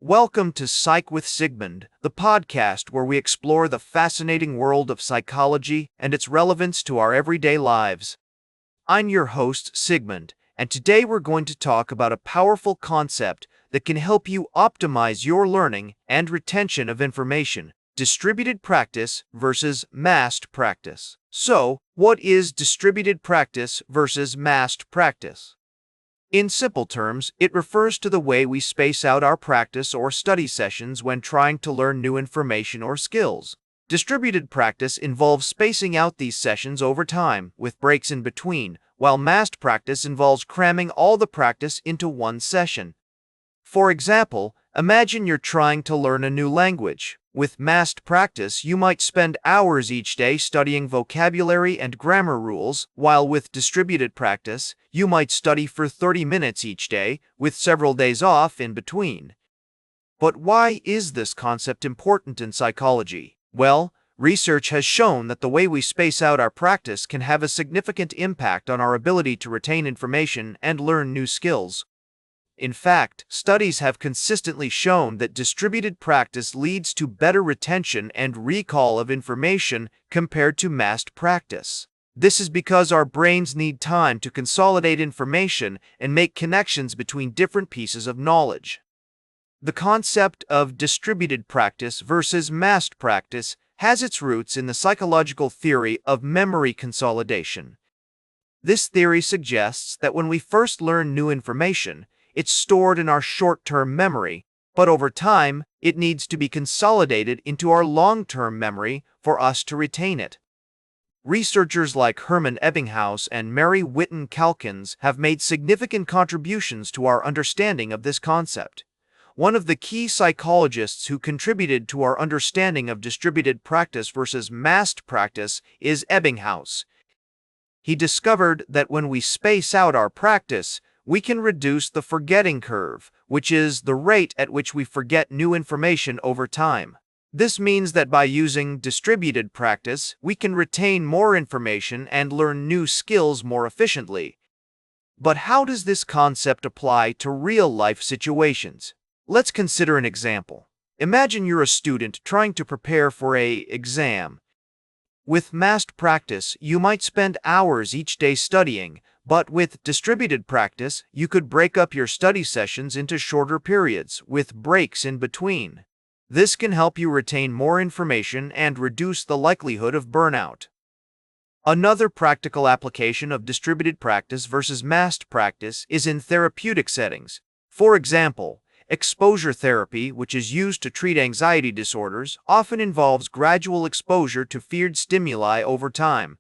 Welcome to Psych with Sigmund, the podcast where we explore the fascinating world of psychology and its relevance to our everyday lives. I'm your host, Sigmund, and today we're going to talk about a powerful concept that can help you optimize your learning and retention of information: distributed practice versus massed practice. So, what is distributed practice versus massed practice? In simple terms, it refers to the way we space out our practice or study sessions when trying to learn new information or skills. Distributed practice involves spacing out these sessions over time, with breaks in between, while massed practice involves cramming all the practice into one session. For example, imagine you're trying to learn a new language. With massed practice, you might spend hours each day studying vocabulary and grammar rules, while with distributed practice, you might study for 30 minutes each day, with several days off in between. But why is this concept important in psychology? Well, research has shown that the way we space out our practice can have a significant impact on our ability to retain information and learn new skills. In fact, studies have consistently shown that distributed practice leads to better retention and recall of information compared to massed practice. This is because our brains need time to consolidate information and make connections between different pieces of knowledge. The concept of distributed practice versus massed practice has its roots in the psychological theory of memory consolidation. This theory suggests that when we first learn new information, it's stored in our short-term memory, but over time, it needs to be consolidated into our long-term memory for us to retain it. Researchers like Hermann Ebbinghaus and Mary Whitten Calkins have made significant contributions to our understanding of this concept. One of the key psychologists who contributed to our understanding of distributed practice versus massed practice is Ebbinghaus. He discovered that when we space out our practice, we can reduce the forgetting curve, which is the rate at which we forget new information over time. This means that by using distributed practice, we can retain more information and learn new skills more efficiently. But how does this concept apply to real-life situations? Let's consider an example. Imagine you're a student trying to prepare for an exam. With massed practice, you might spend hours each day studying, but with distributed practice, you could break up your study sessions into shorter periods, with breaks in between. This can help you retain more information and reduce the likelihood of burnout. Another practical application of distributed practice versus massed practice is in therapeutic settings. For example, exposure therapy, which is used to treat anxiety disorders, often involves gradual exposure to feared stimuli over time.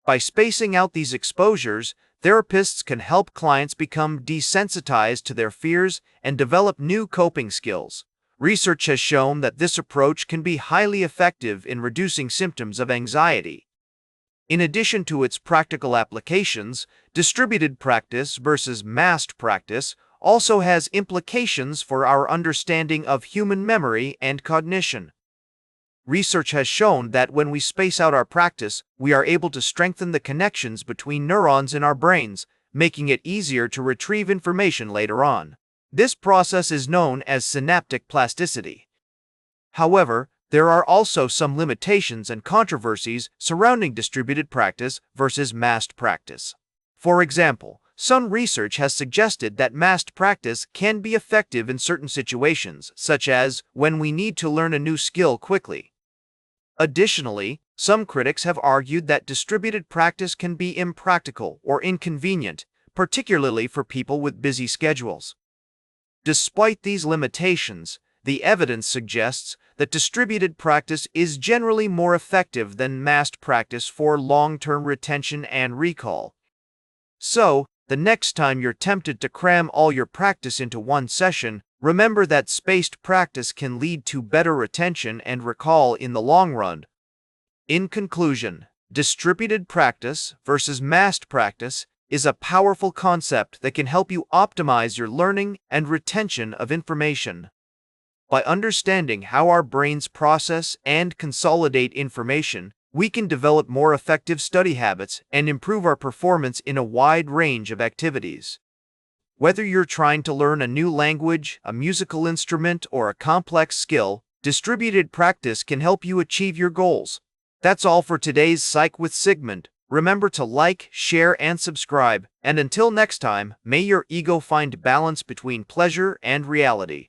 By spacing out these exposures, therapists can help clients become desensitized to their fears and develop new coping skills. Research has shown that this approach can be highly effective in reducing symptoms of anxiety. In addition to its practical applications, distributed practice versus massed practice also has implications for our understanding of human memory and cognition. Research has shown that when we space out our practice, we are able to strengthen the connections between neurons in our brains, making it easier to retrieve information later on. This process is known as synaptic plasticity. However, there are also some limitations and controversies surrounding distributed practice versus massed practice. For example, some research has suggested that massed practice can be effective in certain situations, such as when we need to learn a new skill quickly. Additionally, some critics have argued that distributed practice can be impractical or inconvenient, particularly for people with busy schedules. Despite these limitations, the evidence suggests that distributed practice is generally more effective than massed practice for long-term retention and recall. So, the next time you're tempted to cram all your practice into one session, remember that spaced practice can lead to better retention and recall in the long run. In conclusion, distributed practice versus massed practice is a powerful concept that can help you optimize your learning and retention of information. By understanding how our brains process and consolidate information, we can develop more effective study habits and improve our performance in a wide range of activities. Whether you're trying to learn a new language, a musical instrument, or a complex skill, distributed practice can help you achieve your goals. That's all for today's Psych with Sigmund. Remember to like, share, and subscribe. And until next time, may your ego find balance between pleasure and reality.